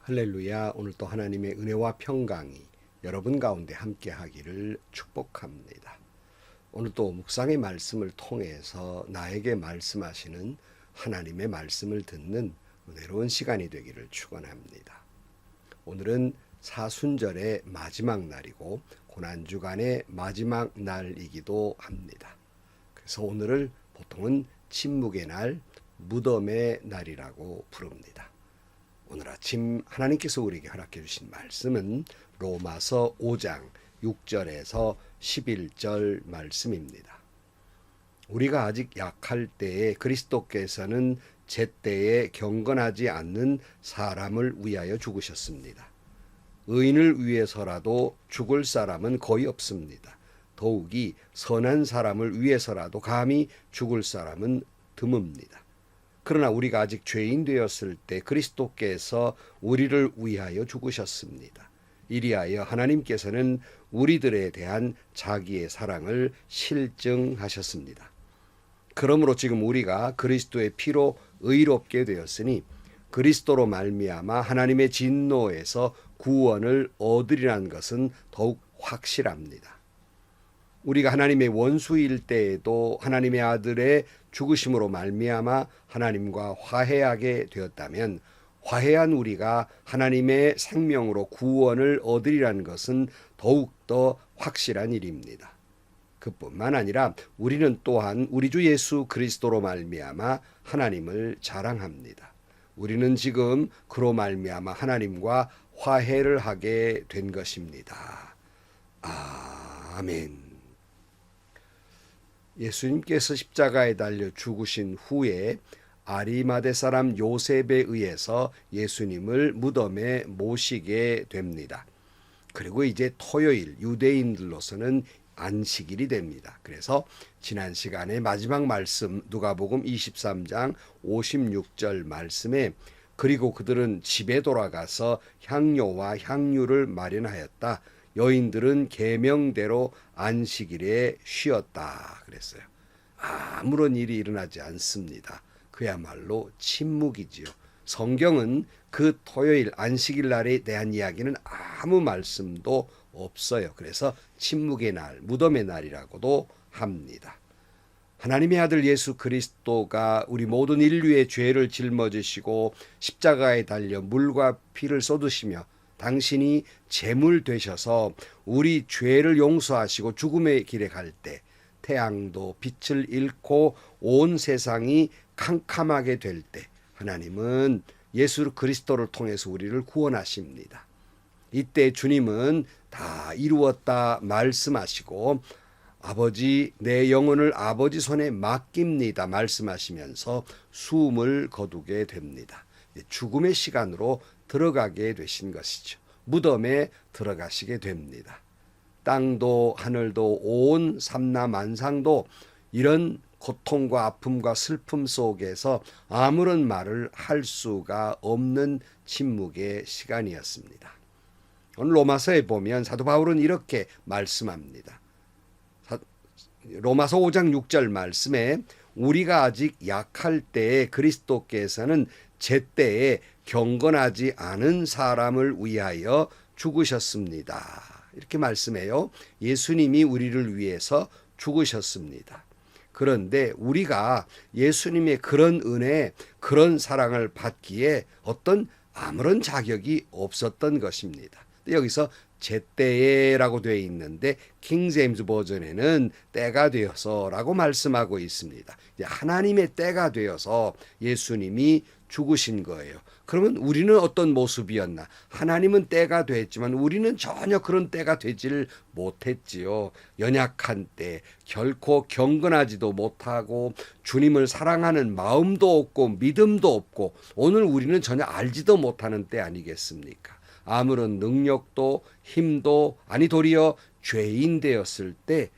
할렐루야. 오늘 또 하나님의 은혜와 평강이 여러분 가운데 함께 하기를 축복합니다. 오늘 또 묵상의 말씀을 통해서 나에게 말씀하시는 하나님의 말씀을 듣는 은혜로운 시간이 되기를 축원합니다. 오늘은 사순절의 마지막 날이고 고난주간의 마지막 날이기도 합니다. 그래서 오늘을 보통은 침묵의 날, 무덤의 날이라고 부릅니다. 오늘 아침 하나님께서 우리에게 허락해 주신 말씀은 로마서 5장 6절에서 11절 말씀입니다. 우리가 아직 약할 때에 그리스도께서는 제때에 경건하지 않는 사람을 위하여 죽으셨습니다. 의인을 위해서라도 죽을 사람은 거의 없습니다. 더욱이 선한 사람을 위해서라도 감히 죽을 사람은 드뭅니다. 그러나 우리가 아직 죄인 되었을 때 그리스도께서 우리를 위하여 죽으셨습니다. 이리하여 하나님께서는 우리들에 대한 자기의 사랑을 실증하셨습니다. 그러므로 지금 우리가 그리스도의 피로 의롭게 되었으니 그리스도로 말미암아 하나님의 진노에서 구원을 얻으리라는 것은 더욱 확실합니다. 우리가 하나님의 원수일 때에도 하나님의 아들의 죽으심으로 말미암아 하나님과 화해하게 되었다면 화해한 우리가 하나님의 생명으로 구원을 얻으리라는 것은 더욱더 확실한 일입니다. 그뿐만 아니라 우리는 또한 우리 주 예수 그리스도로 말미암아 하나님을 자랑합니다. 우리는 지금 그로 말미암아 하나님과 화해를 하게 된 것입니다. 아멘. 예수님께서 십자가에 달려 죽으신 후에 아리마대 사람 요셉에 의해서 예수님을 무덤에 모시게 됩니다. 그리고 이제 토요일 유대인들로서는 안식일이 됩니다. 그래서 지난 시간에 마지막 말씀 누가복음 23장 56절 말씀에 그리고 그들은 집에 돌아가서 향료와 향유를 마련하였다. 여인들은 계명대로 안식일에 쉬었다 그랬어요. 아무런 일이 일어나지 않습니다. 그야말로 침묵이지요. 성경은 그 토요일 안식일 날에 대한 이야기는 아무 말씀도 없어요. 그래서 침묵의 날, 무덤의 날이라고도 합니다. 하나님의 아들 예수 그리스도가 우리 모든 인류의 죄를 짊어지시고 십자가에 달려 물과 피를 쏟으시며 당신이 제물 되셔서 우리 죄를 용서하시고 죽음의 길에 갈 때 태양도 빛을 잃고 온 세상이 캄캄하게 될 때 하나님은 예수 그리스도를 통해서 우리를 구원하십니다. 이때 주님은 다 이루었다 말씀하시고 아버지 내 영혼을 아버지 손에 맡깁니다 말씀하시면서 숨을 거두게 됩니다. 죽음의 시간으로 들어가게 되신 것이죠. 무덤에 들어가시게 됩니다. 땅도 하늘도 온 삼라만상도 이런 고통과 아픔과 슬픔 속에서 아무런 말을 할 수가 없는 침묵의 시간이었습니다. 오늘 로마서에 보면 사도 바울은 이렇게 말씀합니다. 로마서 5장 6절 말씀에 우리가 아직 약할 때에 그리스도께서는 제때에 경건하지 않은 사람을 위하여 죽으셨습니다. 이렇게 말씀해요. 예수님이 우리를 위해서 죽으셨습니다. 그런데 우리가 예수님의 그런 은혜, 그런 사랑을 받기에 어떤 아무런 자격이 없었던 것입니다. 여기서 제때에라고 되어 있는데 킹제임스 버전에는 때가 되어서라고 말씀하고 있습니다. 하나님의 때가 되어서 예수님이 죽으신 거예요. 그러면 우리는 어떤 모습이었나? 하나님은 때가 됐지만 우리는 전혀 그런 때가 되지를 못했지요. 연약한 때, 결코 경건하지도 못하고 주님을 사랑하는 마음도 없고 믿음도 없고 오늘 우리는 전혀 알지도 못하는 때 아니겠습니까? 아무런 능력도 힘도 아니 도리어 죄인 되었을 때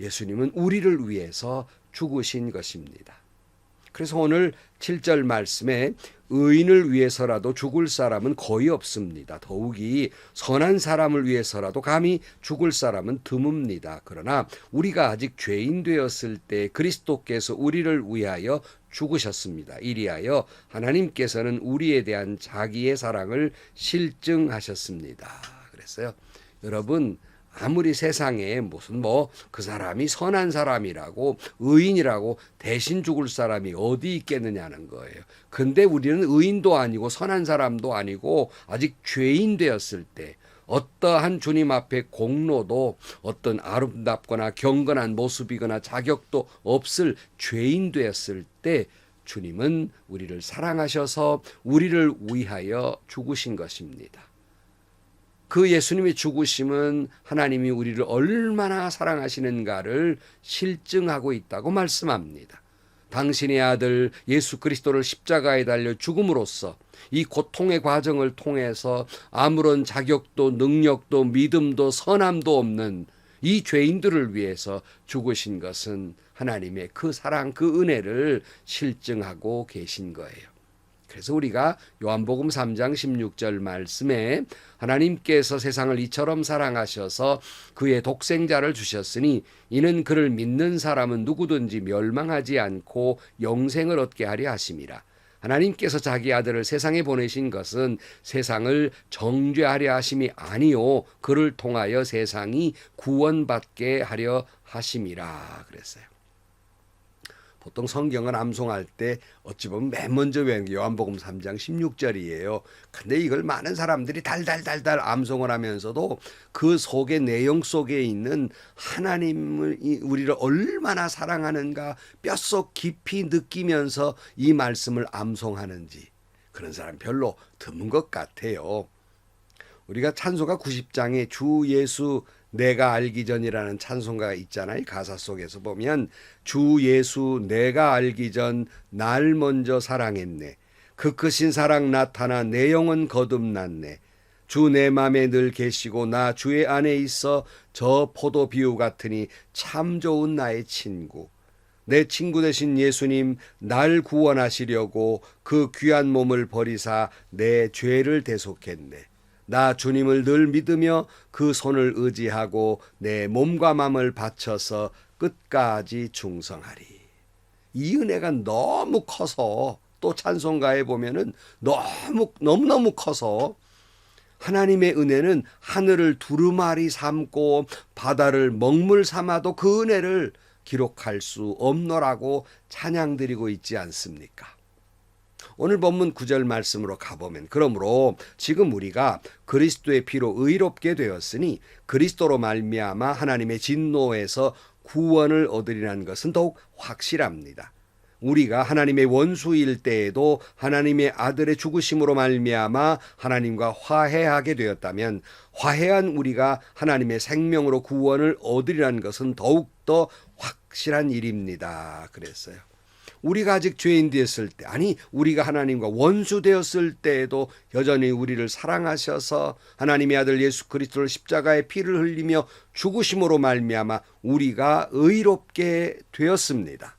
예수님은 우리를 위해서 죽으신 것입니다. 그래서 오늘 7절 말씀에 의인을 위해서라도 죽을 사람은 거의 없습니다. 더욱이 선한 사람을 위해서라도 감히 죽을 사람은 드뭅니다. 그러나 우리가 아직 죄인 되었을 때 그리스도께서 우리를 위하여 죽으셨습니다. 이리하여 하나님께서는 우리에 대한 자기의 사랑을 실증하셨습니다. 그랬어요. 여러분, 아무리 세상에 무슨 그 사람이 선한 사람이라고 의인이라고 대신 죽을 사람이 어디 있겠느냐는 거예요. 근데 우리는 의인도 아니고 선한 사람도 아니고 아직 죄인 되었을 때 어떠한 주님 앞에 공로도 어떤 아름답거나 경건한 모습이거나 자격도 없을 죄인 되었을 때 주님은 우리를 사랑하셔서 우리를 위하여 죽으신 것입니다. 그 예수님의 죽으심은 하나님이 우리를 얼마나 사랑하시는가를 실증하고 있다고 말씀합니다. 당신의 아들 예수 그리스도를 십자가에 달려 죽음으로써 이 고통의 과정을 통해서 아무런 자격도 능력도 믿음도 선함도 없는 이 죄인들을 위해서 죽으신 것은 하나님의 그 사랑, 그 은혜를 실증하고 계신 거예요. 그래서 우리가 요한복음 3장 16절 말씀에 하나님께서 세상을 이처럼 사랑하셔서 그의 독생자를 주셨으니 이는 그를 믿는 사람은 누구든지 멸망하지 않고 영생을 얻게 하려 하심이라. 하나님께서 자기 아들을 세상에 보내신 것은 세상을 정죄하려 하심이 아니요 그를 통하여 세상이 구원받게 하려 하심이라 그랬어요. 보통 성경을 암송할 때 어찌 보면 맨 먼저 외우는 게 요한복음 3장 16절이에요. 근데 이걸 많은 사람들이 달달달달 암송을 하면서도 그 속의 내용 속에 있는 하나님을 우리를 얼마나 사랑하는가 뼛속 깊이 느끼면서 이 말씀을 암송하는지 그런 사람 별로 드문 것 같아요. 우리가 찬송가 90장에 주 예수 내가 알기 전이라는 찬송가가 있잖아요. 가사 속에서 보면 주 예수 내가 알기 전 날 먼저 사랑했네. 그 크신 사랑 나타나 내 영혼 거듭났네. 주 내 맘에 늘 계시고 나 주의 안에 있어 저 포도 비유 같으니 참 좋은 나의 친구. 내 친구 되신 예수님 날 구원하시려고 그 귀한 몸을 버리사 내 죄를 대속했네. 나 주님을 늘 믿으며 그 손을 의지하고 내 몸과 마음을 바쳐서 끝까지 충성하리. 이 은혜가 너무 커서 또 찬송가에 보면은 너무너무 커서 하나님의 은혜는 하늘을 두루마리 삼고 바다를 먹물 삼아도 그 은혜를 기록할 수 없노라고 찬양드리고 있지 않습니까? 오늘 본문 9절 말씀으로 가보면 그러므로 지금 우리가 그리스도의 피로 의롭게 되었으니 그리스도로 말미암아 하나님의 진노에서 구원을 얻으리라는 것은 더욱 확실합니다. 우리가 하나님의 원수일 때에도 하나님의 아들의 죽으심으로 말미암아 하나님과 화해하게 되었다면 화해한 우리가 하나님의 생명으로 구원을 얻으리라는 것은 더욱더 확실한 일입니다. 그랬어요. 우리가 아직 죄인 되었을 때, 아니 우리가 하나님과 원수 되었을 때에도 여전히 우리를 사랑하셔서 하나님의 아들 예수 그리스도를 십자가에 피를 흘리며 죽으심으로 말미암아 우리가 의롭게 되었습니다.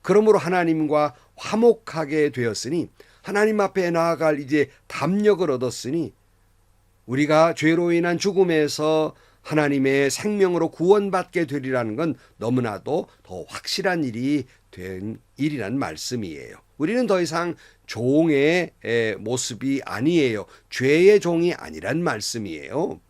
그러므로 하나님과 화목하게 되었으니 하나님 앞에 나아갈 이제 담력을 얻었으니 우리가 죄로 인한 죽음에서 하나님의 생명으로 구원받게 되리라는 건 너무나도 더 확실한 일이 된 일이란 말씀이에요. 우리는 더 이상 종의 모습이 아니에요. 죄의 종이 아니란 말씀이에요.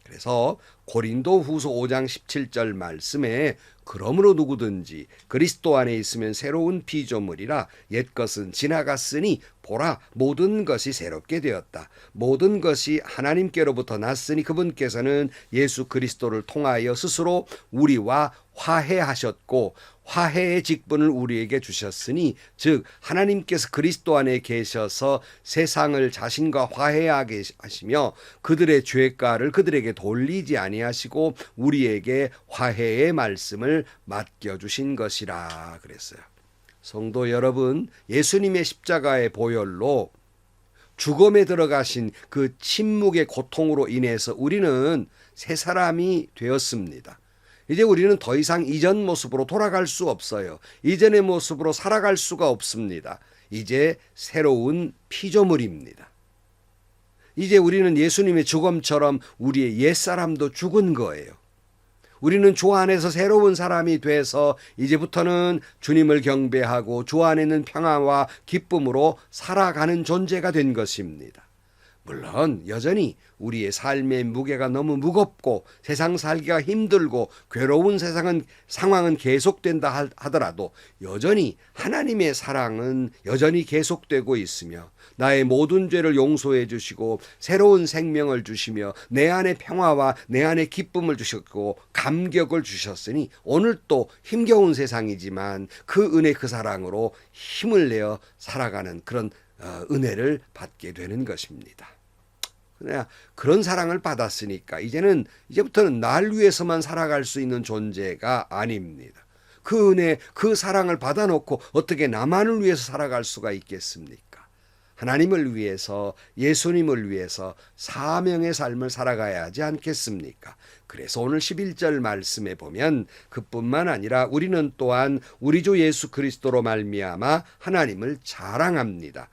그래서 고린도 후서 5장 17절 말씀에 그러므로 누구든지 그리스도 안에 있으면 새로운 피조물이라 옛것은 지나갔으니 보라 모든 것이 새롭게 되었다. 모든 것이 하나님께로부터 났으니 그분께서는 예수 그리스도를 통하여 스스로 우리와 화해하셨고 화해의 직분을 우리에게 주셨으니 즉 하나님께서 그리스도 안에 계셔서 세상을 자신과 화해하게 하시며 그들의 죄가를 그들에게 돌리지 아니하시고 우리에게 화해의 말씀을 맡겨주신 것이라 그랬어요. 성도 여러분, 예수님의 십자가의 보혈로 죽음에 들어가신 그 침묵의 고통으로 인해서 우리는 새 사람이 되었습니다. 이제 우리는 더 이상 이전 모습으로 돌아갈 수 없어요. 이전의 모습으로 살아갈 수가 없습니다. 이제 새로운 피조물입니다. 이제 우리는 예수님의 죽음처럼 우리의 옛사람도 죽은 거예요. 우리는 주 안에서 새로운 사람이 돼서 이제부터는 주님을 경배하고 주 안에 있는 평화와 기쁨으로 살아가는 존재가 된 것입니다. 물론 여전히 우리의 삶의 무게가 너무 무겁고 세상 살기가 힘들고 괴로운 상황은 계속된다 하더라도 여전히 하나님의 사랑은 여전히 계속되고 있으며 나의 모든 죄를 용서해 주시고 새로운 생명을 주시며 내 안에 평화와 내 안에 기쁨을 주셨고 감격을 주셨으니 오늘 또 힘겨운 세상이지만 그 은혜 그 사랑으로 힘을 내어 살아가는 그런 은혜를 받게 되는 것입니다. 그런 사랑을 받았으니까 이제부터는 날 위해서만 살아갈 수 있는 존재가 아닙니다. 그 은혜, 그 사랑을 받아놓고 어떻게 나만을 위해서 살아갈 수가 있겠습니까? 하나님을 위해서, 예수님을 위해서 사명의 삶을 살아가야 하지 않겠습니까? 그래서 오늘 11절 말씀에 보면 그뿐만 아니라 우리는 또한 우리 주 예수 그리스도로 말미암아 하나님을 자랑합니다.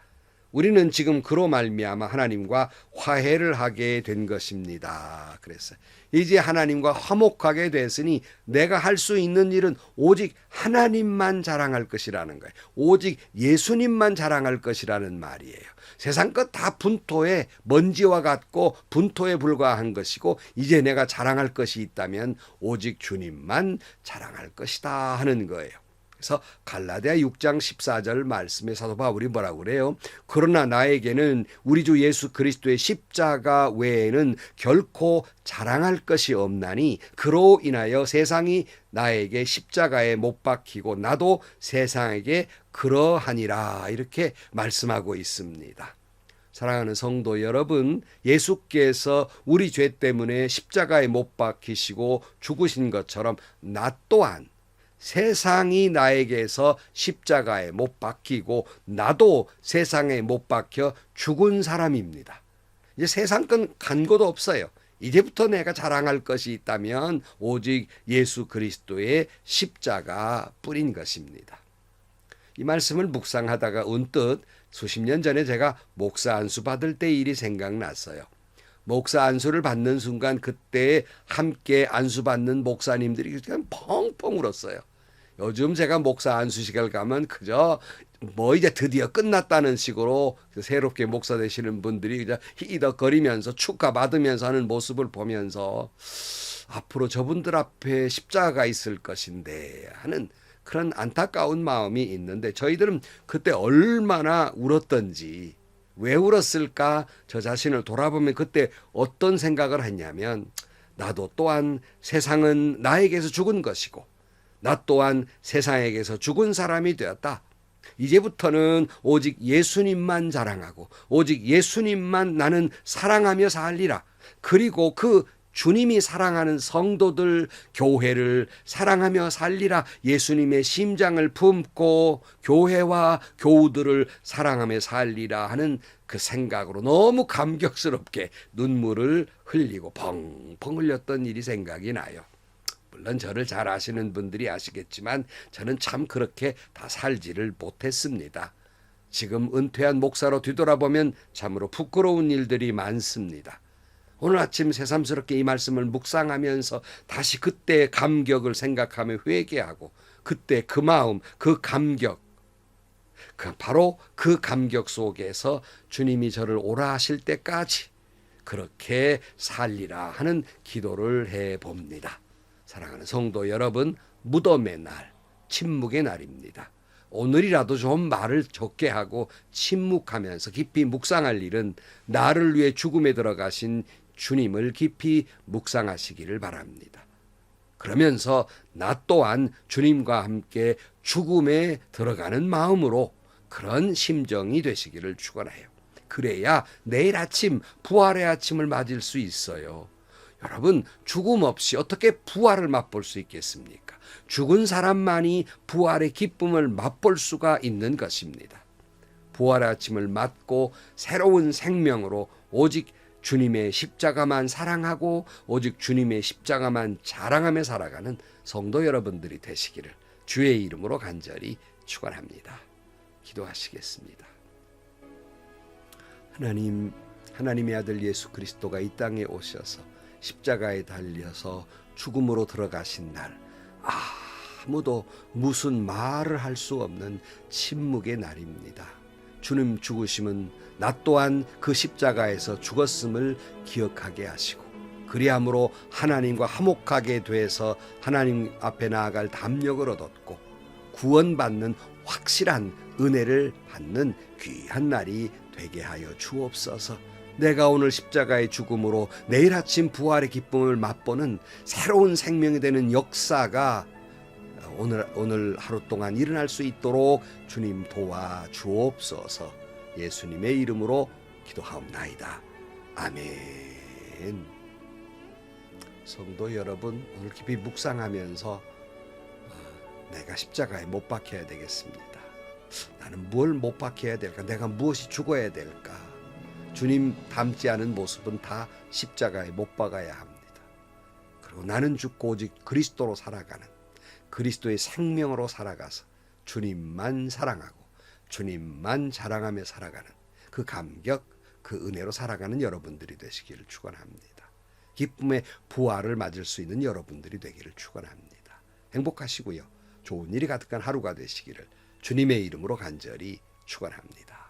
우리는 지금 그로 말미암아 하나님과 화해를 하게 된 것입니다. 그래서 이제 하나님과 화목하게 됐으니 내가 할 수 있는 일은 오직 하나님만 자랑할 것이라는 거예요. 오직 예수님만 자랑할 것이라는 말이에요. 세상 것 다 분토에 먼지와 같고 분토에 불과한 것이고 이제 내가 자랑할 것이 있다면 오직 주님만 자랑할 것이다 하는 거예요. 그래서 갈라디아 6장 14절 말씀에 사도 바울이 뭐라고 그래요? 그러나 나에게는 우리 주 예수 그리스도의 십자가 외에는 결코 자랑할 것이 없나니 그로 인하여 세상이 나에게 십자가에 못 박히고 나도 세상에게 그러하니라 이렇게 말씀하고 있습니다. 사랑하는 성도 여러분, 예수께서 우리 죄 때문에 십자가에 못 박히시고 죽으신 것처럼 나 또한 세상이 나에게서 십자가에 못 박히고 나도 세상에 못 박혀 죽은 사람입니다. 이제 세상 건 간 곳 없어요. 이제부터 내가 자랑할 것이 있다면 오직 예수 그리스도의 십자가 뿐인 것입니다. 이 말씀을 묵상하다가 언뜻 수십 년 전에 제가 목사 안수 받을 때 일이 생각났어요. 목사 안수를 받는 순간 그때 함께 안수 받는 목사님들이 그냥 펑펑 울었어요. 요즘 제가 목사 안수식을 가면 그저 이제 드디어 끝났다는 식으로 새롭게 목사 되시는 분들이 그냥 히덕거리면서 축하받으면서 하는 모습을 보면서 앞으로 저분들 앞에 십자가가 있을 것인데 하는 그런 안타까운 마음이 있는데 저희들은 그때 얼마나 울었던지 왜 울었을까 저 자신을 돌아보면 그때 어떤 생각을 했냐면 나도 또한 세상은 나에게서 죽은 것이고 나 또한 세상에게서 죽은 사람이 되었다. 이제부터는 오직 예수님만 자랑하고 오직 예수님만 나는 사랑하며 살리라. 그리고 그 주님이 사랑하는 성도들 교회를 사랑하며 살리라. 예수님의 심장을 품고 교회와 교우들을 사랑하며 살리라 하는 그 생각으로 너무 감격스럽게 눈물을 흘리고 펑펑 흘렸던 일이 생각이 나요. 물론 저를 잘 아시는 분들이 아시겠지만 저는 참 그렇게 다 살지를 못했습니다. 지금 은퇴한 목사로 뒤돌아보면 참으로 부끄러운 일들이 많습니다. 오늘 아침 새삼스럽게 이 말씀을 묵상하면서 다시 그때의 감격을 생각하며 회개하고 그때 그 마음, 그 감격, 바로 그 감격 속에서 주님이 저를 오라 하실 때까지 그렇게 살리라 하는 기도를 해봅니다. 사랑하는 성도 여러분, 무덤의 날, 침묵의 날입니다. 오늘이라도 좀 말을 적게 하고 침묵하면서 깊이 묵상할 일은 나를 위해 죽음에 들어가신 주님을 깊이 묵상하시기를 바랍니다. 그러면서 나 또한 주님과 함께 죽음에 들어가는 마음으로 그런 심정이 되시기를 축원해요. 그래야 내일 아침 부활의 아침을 맞을 수 있어요. 여러분, 죽음 없이 어떻게 부활을 맛볼 수 있겠습니까? 죽은 사람만이 부활의 기쁨을 맛볼 수가 있는 것입니다. 부활의 아침을 맞고 새로운 생명으로 오직 주님의 십자가만 사랑하고 오직 주님의 십자가만 자랑하며 살아가는 성도 여러분들이 되시기를 주의 이름으로 간절히 축원합니다. 기도하시겠습니다. 하나님의 아들 예수 그리스도가 이 땅에 오셔서 십자가에 달려서 죽음으로 들어가신 날, 아무도 무슨 말을 할 수 없는 침묵의 날입니다. 주님 죽으심은 나 또한 그 십자가에서 죽었음을 기억하게 하시고, 그리함으로 하나님과 화목하게 돼서 하나님 앞에 나아갈 담력을 얻었고, 구원받는 확실한 은혜를 받는 귀한 날이 되게 하여 주옵소서. 내가 오늘 십자가의 죽음으로 내일 아침 부활의 기쁨을 맛보는 새로운 생명이 되는 역사가 오늘 하루 동안 일어날 수 있도록 주님 도와 주옵소서. 예수님의 이름으로 기도하옵나이다. 아멘. 성도 여러분, 오늘 깊이 묵상하면서 내가 십자가에 못 박혀야 되겠습니다. 나는 뭘 못 박혀야 될까? 내가 무엇이 죽어야 될까? 주님 닮지 않은 모습은 다 십자가에 못 박아야 합니다. 그리고 나는 죽고 오직 그리스도로 살아가는, 그리스도의 생명으로 살아가서 주님만 사랑하고 주님만 자랑하며 살아가는 그 감격, 그 은혜로 살아가는 여러분들이 되시기를 축원합니다. 기쁨의 부활을 맞을 수 있는 여러분들이 되기를 축원합니다. 행복하시고요. 좋은 일이 가득한 하루가 되시기를 주님의 이름으로 간절히 축원합니다.